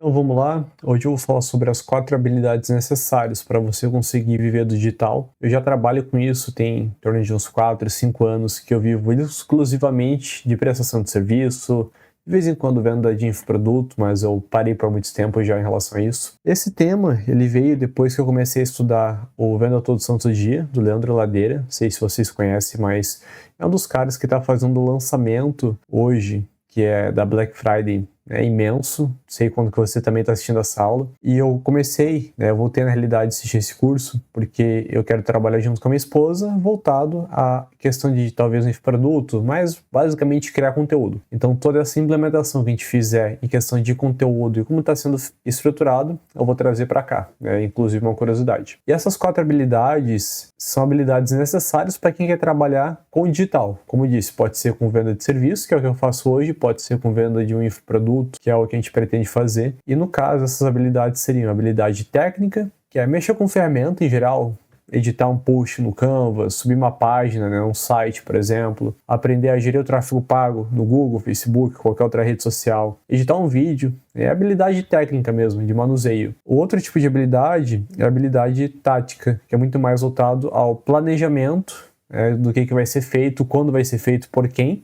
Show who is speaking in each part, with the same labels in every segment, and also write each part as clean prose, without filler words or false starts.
Speaker 1: Então vamos lá, hoje eu vou falar sobre as 4 habilidades necessárias para você conseguir viver do digital. Eu já trabalho com isso tem em torno de uns 4, 5 anos que eu vivo exclusivamente de prestação de serviço, de vez em quando venda de infoproduto, mas eu parei por muito tempo já em relação a isso. Esse tema, ele veio depois que eu comecei a estudar o Venda Todo Santo Dia, do Leandro Ladeira, não sei se vocês conhecem, mas é um dos caras que está fazendo o lançamento hoje, que é da Black Friday. É imenso, sei quando que você também está assistindo essa aula. E eu comecei, eu voltei na realidade a assistir esse curso, porque eu quero trabalhar junto com a minha esposa, voltado à questão de talvez um infoproduto, mas basicamente criar conteúdo. Então toda essa implementação que a gente fizer em questão de conteúdo e como está sendo estruturado, eu vou trazer para cá, inclusive uma curiosidade. E essas 4 habilidades são habilidades necessárias para quem quer trabalhar com digital. Como eu disse, pode ser com venda de serviço, que é o que eu faço hoje, pode ser com venda de um infoproduto, que é o que a gente pretende fazer. E no caso, essas habilidades seriam habilidade técnica, que é mexer com ferramenta em geral, editar um post no Canva, subir uma página, um site, por exemplo, aprender a gerir o tráfego pago no Google, Facebook, qualquer outra rede social, editar um vídeo, é habilidade técnica mesmo, de manuseio. O outro tipo de habilidade é a habilidade tática, que é muito mais voltado ao planejamento, do que vai ser feito, quando vai ser feito, por quem.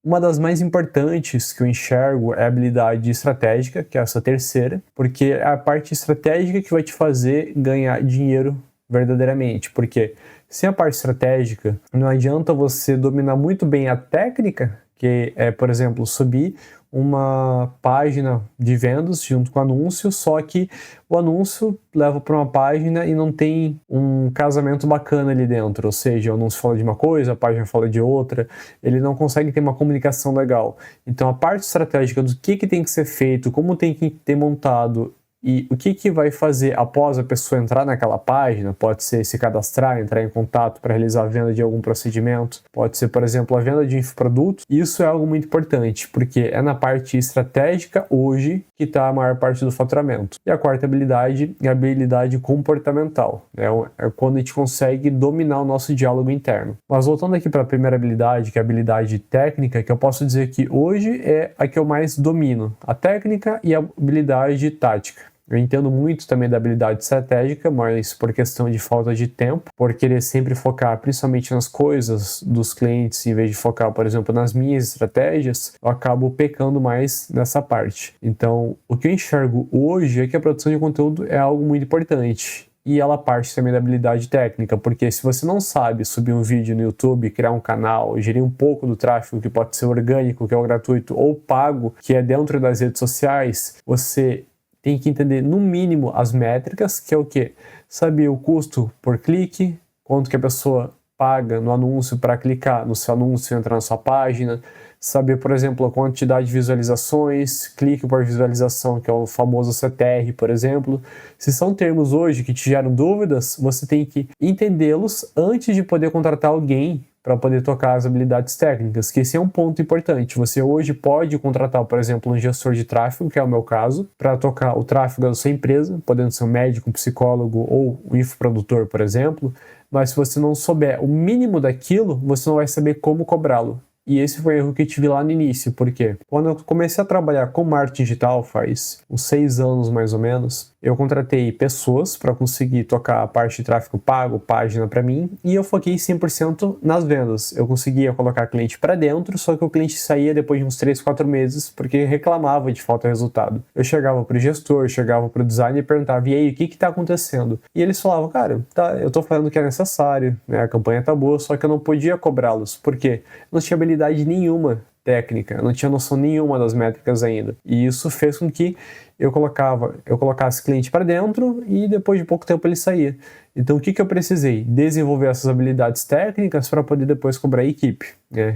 Speaker 1: Uma das mais importantes que eu enxergo é a habilidade estratégica, que é essa terceira, porque é a parte estratégica que vai te fazer ganhar dinheiro verdadeiramente, porque sem a parte estratégica, não adianta você dominar muito bem a técnica, que é, por exemplo, subir uma página de vendas junto com o anúncio, só que o anúncio leva para uma página e não tem um casamento bacana ali dentro, ou seja, o anúncio fala de uma coisa, a página fala de outra, ele não consegue ter uma comunicação legal. Então a parte estratégica do que tem que ser feito, como tem que ter montado e o que vai fazer após a pessoa entrar naquela página, pode ser se cadastrar, entrar em contato para realizar a venda de algum procedimento, pode ser, por exemplo, a venda de infoprodutos. Isso é algo muito importante, porque é na parte estratégica hoje que está a maior parte do faturamento. E a quarta habilidade é a habilidade comportamental, é quando a gente consegue dominar o nosso diálogo interno. Mas voltando aqui para a primeira habilidade, que é a habilidade técnica, que eu posso dizer que hoje é a que eu mais domino, a técnica e a habilidade tática. Eu entendo muito também da habilidade estratégica, mas por questão de falta de tempo, por querer sempre focar principalmente nas coisas dos clientes, em vez de focar, por exemplo, nas minhas estratégias, eu acabo pecando mais nessa parte. Então, o que eu enxergo hoje é que a produção de conteúdo é algo muito importante. E ela parte também da habilidade técnica, porque se você não sabe subir um vídeo no YouTube, criar um canal, gerir um pouco do tráfego que pode ser orgânico, que é o gratuito, ou pago, que é dentro das redes sociais, você tem que entender no mínimo as métricas, que é o quê? Saber o custo por clique, quanto que a pessoa paga no anúncio para clicar no seu anúncio e entrar na sua página, saber, por exemplo, a quantidade de visualizações, clique por visualização, que é o famoso CTR, por exemplo. Se são termos hoje que te geram dúvidas, você tem que entendê-los antes de poder contratar alguém para poder tocar as habilidades técnicas, que esse é um ponto importante. Você hoje pode contratar, por exemplo, um gestor de tráfego, que é o meu caso, para tocar o tráfego da sua empresa, podendo ser um médico, um psicólogo ou um infoprodutor, por exemplo, mas se você não souber o mínimo daquilo, você não vai saber como cobrá-lo. E esse foi o erro que eu tive lá no início, porque quando eu comecei a trabalhar com marketing digital, faz uns 6 anos mais ou menos, eu contratei pessoas para conseguir tocar a parte de tráfego pago, página para mim, e eu foquei 100% nas vendas. Eu conseguia colocar cliente para dentro, só que o cliente saía depois de uns 3, 4 meses, porque reclamava de falta de resultado. Eu chegava pro gestor, chegava pro designer e perguntava, e aí, o que está acontecendo? E eles falavam, cara, tá, eu tô falando que é necessário, a campanha tá boa, só que eu não podia cobrá-los. Por quê? Não tinha habilidade nenhuma técnica, eu não tinha noção nenhuma das métricas ainda. E isso fez com que eu colocasse cliente para dentro e depois de pouco tempo ele saía. Então o que eu precisei? Desenvolver essas habilidades técnicas para poder depois cobrar a equipe.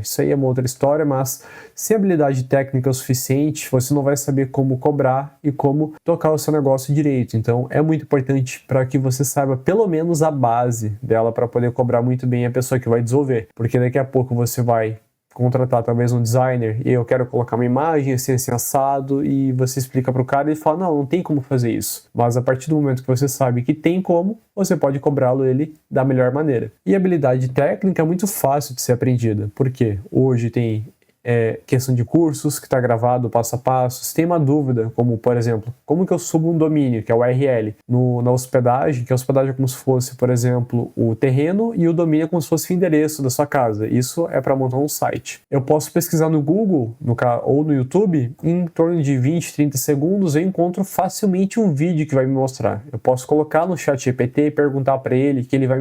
Speaker 1: Isso aí é uma outra história, mas sem habilidade técnica o suficiente, você não vai saber como cobrar e como tocar o seu negócio direito. Então é muito importante para que você saiba pelo menos a base dela para poder cobrar muito bem a pessoa que vai desenvolver. Porque daqui a pouco você vai contratar talvez um designer e eu quero colocar uma imagem assim assado e você explica para o cara e ele fala, não tem como fazer isso. Mas a partir do momento que você sabe que tem como, você pode cobrá-lo ele da melhor maneira. E a habilidade técnica é muito fácil de ser aprendida, porque hoje tem questão de cursos que está gravado passo a passo. Se tem uma dúvida, como por exemplo, como que eu subo um domínio, que é o URL, na hospedagem, que a hospedagem é como se fosse, por exemplo, o terreno e o domínio é como se fosse o endereço da sua casa. Isso é para montar um site. Eu posso pesquisar no Google ou no YouTube, em torno de 20, 30 segundos eu encontro facilmente um vídeo que vai me mostrar. Eu posso colocar no ChatGPT e perguntar para ele, que ele vai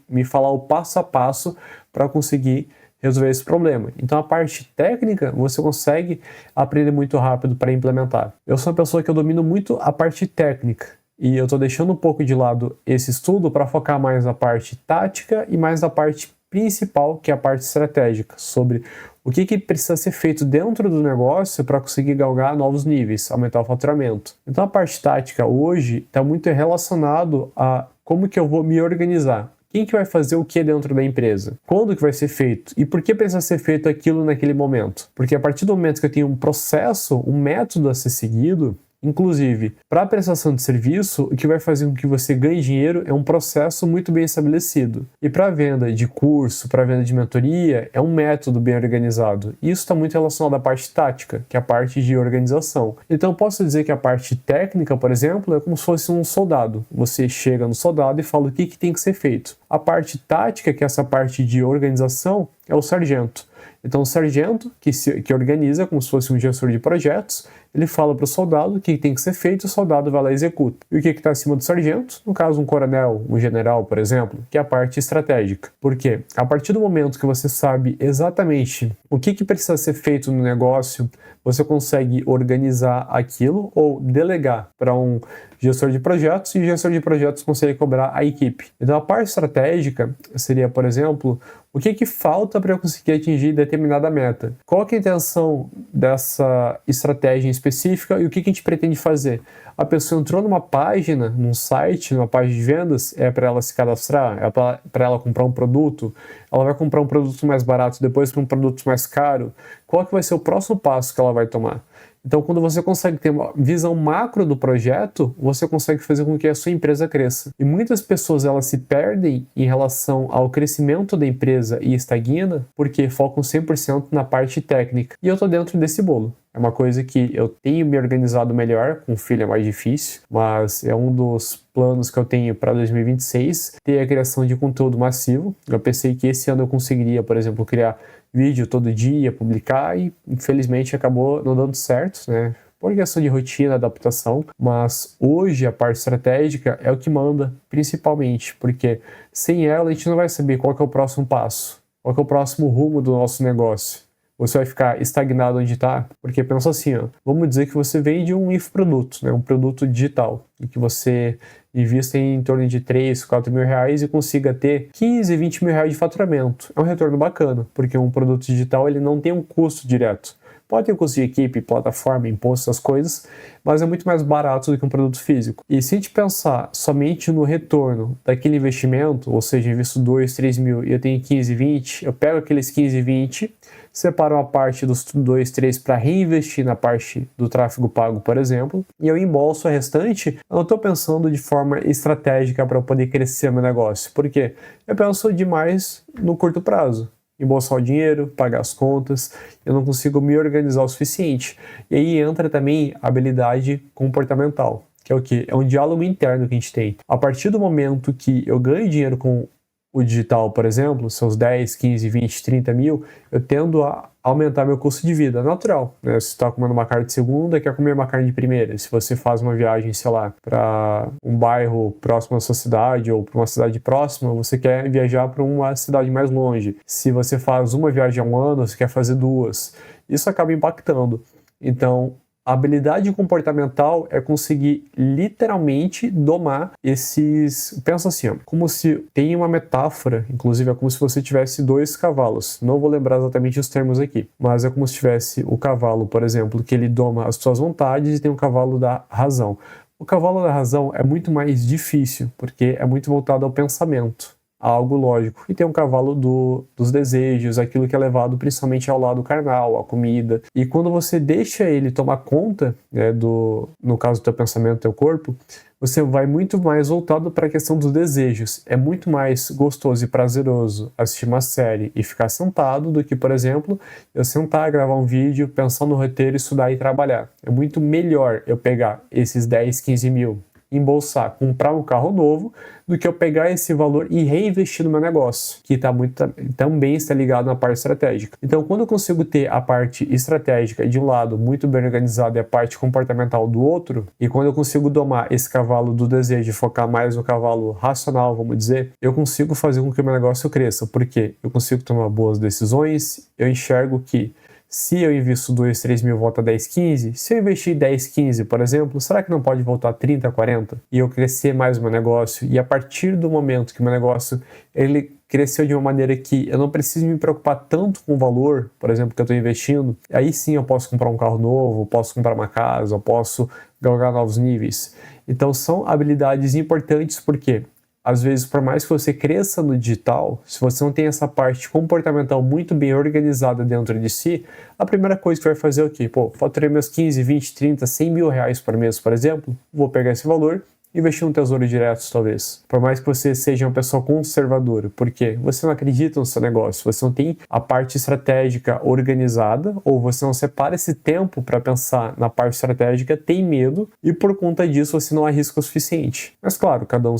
Speaker 1: me falar o passo a passo para conseguir resolver esse problema. Então a parte técnica você consegue aprender muito rápido para implementar. Eu sou uma pessoa que eu domino muito a parte técnica e eu estou deixando um pouco de lado esse estudo para focar mais na parte tática e mais na parte principal, que é a parte estratégica, sobre o que precisa ser feito dentro do negócio para conseguir galgar novos níveis, aumentar o faturamento. Então a parte tática hoje está muito relacionado a como que eu vou me organizar. Quem que vai fazer o que dentro da empresa? Quando que vai ser feito? E por que precisa ser feito aquilo naquele momento? Porque a partir do momento que eu tenho um processo, um método a ser seguido, inclusive, para a prestação de serviço, o que vai fazer com que você ganhe dinheiro é um processo muito bem estabelecido. E para a venda de curso, para a venda de mentoria, é um método bem organizado. Isso está muito relacionado à parte tática, que é a parte de organização. Então, eu posso dizer que a parte técnica, por exemplo, é como se fosse um soldado. Você chega no soldado e fala o que tem que ser feito. A parte tática, que é essa parte de organização, é o sargento. Então, o sargento, que organiza como se fosse um gestor de projetos, ele fala para o soldado o que tem que ser feito, o soldado vai lá e executa. E o que está acima do sargento? No caso, um coronel, um general, por exemplo, que é a parte estratégica. Por quê? A partir do momento que você sabe exatamente o que precisa ser feito no negócio, você consegue organizar aquilo ou delegar para um gestor de projetos e o gestor de projetos consegue cobrar a equipe. Então, a parte estratégica seria, por exemplo, o que falta para eu conseguir atingir determinada meta? Qual que é a intenção dessa estratégia em específica e o que a gente pretende fazer? A pessoa entrou numa página, num site, numa página de vendas, é para ela se cadastrar, é para ela comprar um produto, ela vai comprar um produto mais barato, depois para um produto mais caro. Qual que vai ser o próximo passo que ela vai tomar? Então, quando você consegue ter uma visão macro do projeto, você consegue fazer com que a sua empresa cresça. E muitas pessoas elas se perdem em relação ao crescimento da empresa e estagnam porque focam 100% na parte técnica. E eu tô dentro desse bolo. É uma coisa que eu tenho me organizado melhor, com filho é mais difícil, mas é um dos planos que eu tenho para 2026, ter a criação de conteúdo massivo. Eu pensei que esse ano eu conseguiria, por exemplo, criar vídeo todo dia, publicar e infelizmente acabou não dando certo, né? Por questão de rotina, adaptação, mas hoje a parte estratégica é o que manda, principalmente, porque sem ela a gente não vai saber qual que é o próximo passo, qual que é o próximo rumo do nosso negócio. Você vai ficar estagnado onde está, porque pensa assim, ó, vamos dizer que você vende um infoproduto, né, um produto digital, e que você invista em torno de 3, 4 mil reais e consiga ter 15, 20 mil reais de faturamento. É um retorno bacana, porque um produto digital ele não tem um custo direto. Pode ter custo de equipe, plataforma, imposto, essas coisas, mas é muito mais barato do que um produto físico. E se a gente pensar somente no retorno daquele investimento, ou seja, eu investo 2, 3 mil e eu tenho 15, 20, eu pego aqueles 15, 20, separo uma parte dos 2, 3 para reinvestir na parte do tráfego pago, por exemplo, e eu embolso a restante, eu não estou pensando de forma estratégica para poder crescer meu negócio. Por quê? Eu penso demais no curto prazo. Embolsar o dinheiro, pagar as contas, eu não consigo me organizar o suficiente. E aí entra também a habilidade comportamental, que é o quê? É um diálogo interno que a gente tem. A partir do momento que eu ganho dinheiro com o digital, por exemplo, seus 10, 15, 20, 30 mil, eu tendo a aumentar meu custo de vida, natural, né? Se você está comendo uma carne de segunda, quer comer uma carne de primeira. Se você faz uma viagem, sei lá, para um bairro próximo à sua cidade ou para uma cidade próxima, você quer viajar para uma cidade mais longe. Se você faz uma viagem ao ano, você quer fazer duas. Isso acaba impactando. Então, a habilidade comportamental é conseguir literalmente domar esses... Pensa assim, ó, como se tem uma metáfora, inclusive é como se você tivesse 2 cavalos. Não vou lembrar exatamente os termos aqui, mas é como se tivesse o cavalo, por exemplo, que ele doma as suas vontades e tem o cavalo da razão. O cavalo da razão é muito mais difícil, porque é muito voltado ao pensamento. a algo lógico. E tem um cavalo dos desejos, aquilo que é levado principalmente ao lado carnal, a comida. E quando você deixa ele tomar conta, né, no caso do teu pensamento, do teu corpo, você vai muito mais voltado para a questão dos desejos. É muito mais gostoso e prazeroso assistir uma série e ficar sentado do que, por exemplo, eu sentar, gravar um vídeo, pensar no roteiro, estudar e trabalhar. É muito melhor eu pegar esses 10, 15 mil, embolsar, comprar um carro novo, do que eu pegar esse valor e reinvestir no meu negócio, que também está ligado na parte estratégica. Então, quando eu consigo ter a parte estratégica de um lado muito bem organizada e a parte comportamental do outro, e quando eu consigo domar esse cavalo do desejo e focar mais no cavalo racional, vamos dizer, eu consigo fazer com que o meu negócio cresça, porque eu consigo tomar boas decisões, eu enxergo que se eu invisto 2, 3 mil, volta 10, 15. Se eu investir 10, 15, por exemplo, será que não pode voltar 30, 40? E eu crescer mais o meu negócio? E a partir do momento que o meu negócio ele cresceu de uma maneira que eu não preciso me preocupar tanto com o valor, por exemplo, que eu estou investindo, aí sim eu posso comprar um carro novo, posso comprar uma casa, eu posso galgar novos níveis. Então são habilidades importantes porque às vezes, por mais que você cresça no digital, se você não tem essa parte comportamental muito bem organizada dentro de si, a primeira coisa que vai fazer é o quê? Pô, faturei meus 15, 20, 30, 100 mil reais por mês, por exemplo, vou pegar esse valor e investir no Tesouro Direto, talvez. Por mais que você seja uma pessoa conservadora, porque você não acredita no seu negócio, você não tem a parte estratégica organizada, ou você não separa esse tempo para pensar na parte estratégica, tem medo, e por conta disso você não arrisca o suficiente. Mas claro, cada um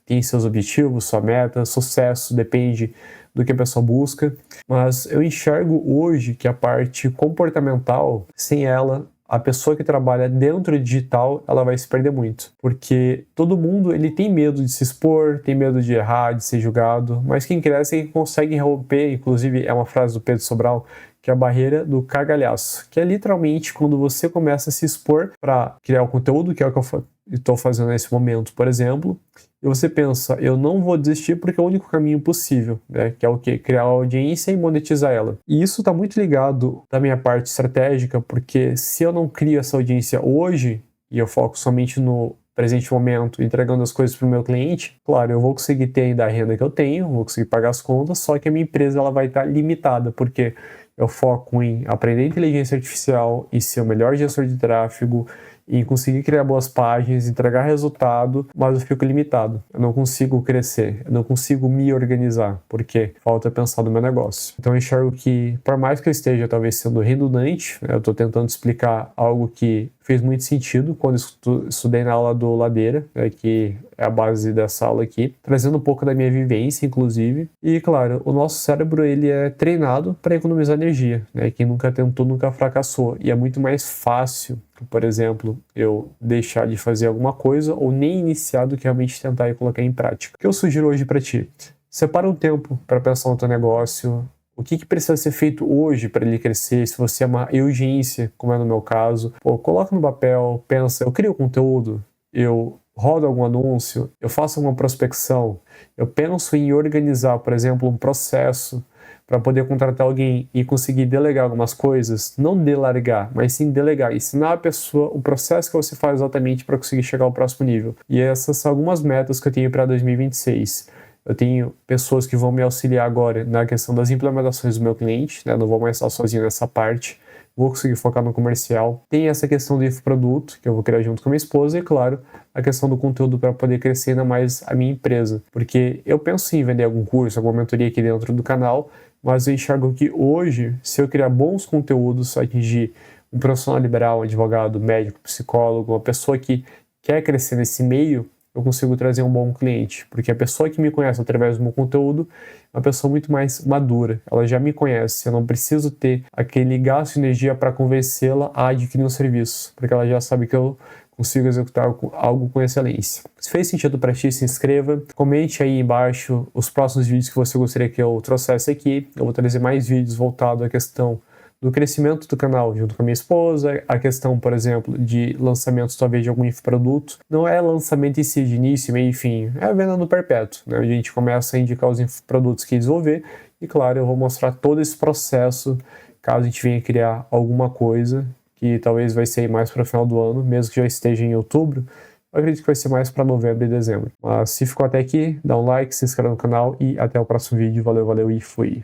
Speaker 1: tem seus objetivos, sua meta, sucesso, depende do que a pessoa busca, mas eu enxergo hoje que a parte comportamental, sem ela, a pessoa que trabalha dentro do digital, ela vai se perder muito. Porque todo mundo, ele tem medo de se expor, tem medo de errar, de ser julgado, mas quem cresce é quem consegue romper, inclusive é uma frase do Pedro Sobral, que é a barreira do gargalhaço, que é literalmente quando você começa a se expor para criar o conteúdo, que é o que eu estou fazendo nesse momento, por exemplo, e você pensa, eu não vou desistir porque é o único caminho possível, né? Que é o quê? Criar audiência e monetizar ela. E isso está muito ligado da minha parte estratégica, porque se eu não crio essa audiência hoje, e eu foco somente no presente momento, entregando as coisas para o meu cliente, claro, eu vou conseguir ter ainda a renda que eu tenho, vou conseguir pagar as contas, só que a minha empresa ela vai estar limitada, porque eu foco em aprender inteligência artificial e ser o melhor gestor de tráfego, em conseguir criar boas páginas, entregar resultado, mas eu fico limitado. Eu não consigo crescer, eu não consigo me organizar, porque falta pensar no meu negócio. Então eu enxergo que, por mais que eu esteja talvez sendo redundante, eu estou tentando explicar algo que fez muito sentido quando eu estudei na aula do Ladeira, que é a base dessa aula aqui, trazendo um pouco da minha vivência, inclusive. E, claro, o nosso cérebro ele é treinado para economizar energia, né? Quem nunca tentou, nunca fracassou. E é muito mais fácil, por exemplo, eu deixar de fazer alguma coisa ou nem iniciar do que realmente tentar e colocar em prática. O que eu sugiro hoje para ti? Separa um tempo para pensar no teu negócio. O que precisa ser feito hoje para ele crescer? Se você é uma urgência, como é no meu caso, coloca no papel, pensa, eu crio conteúdo, eu rodo algum anúncio, eu faço alguma prospecção, eu penso em organizar, por exemplo, um processo para poder contratar alguém e conseguir delegar algumas coisas, não delargar, mas sim delegar, ensinar a pessoa o processo que você faz exatamente para conseguir chegar ao próximo nível. E essas são algumas metas que eu tenho para 2026. Eu tenho pessoas que vão me auxiliar agora na questão das implementações do meu cliente, né? Não vou mais estar sozinho nessa parte, vou conseguir focar no comercial. Tem essa questão do infoproduto, que eu vou criar junto com a minha esposa, e claro, a questão do conteúdo para poder crescer ainda mais a minha empresa. Porque eu penso em vender algum curso, alguma mentoria aqui dentro do canal, mas eu enxergo que hoje, se eu criar bons conteúdos, atingir um profissional liberal, um advogado, médico, psicólogo, uma pessoa que quer crescer nesse meio, eu consigo trazer um bom cliente, porque a pessoa que me conhece através do meu conteúdo é uma pessoa muito mais madura, ela já me conhece, eu não preciso ter aquele gasto de energia para convencê-la a adquirir um serviço, porque ela já sabe que eu consigo executar algo com excelência. Se fez sentido para ti, se inscreva, comente aí embaixo os próximos vídeos que você gostaria que eu trouxesse aqui, eu vou trazer mais vídeos voltados à questão do crescimento do canal junto com a minha esposa, a questão, por exemplo, de lançamentos talvez de algum infoproduto. Não é lançamento em si, de início, meio e fim, é a venda no perpétuo, né? A gente começa a indicar os infoprodutos que desenvolver e, claro, eu vou mostrar todo esse processo caso a gente venha criar alguma coisa que talvez vai ser mais para o final do ano, mesmo que já esteja em outubro, Eu acredito que vai ser mais para novembro e dezembro. Mas se ficou até aqui, dá um like, se inscreve no canal e até o próximo vídeo. Valeu, valeu e fui!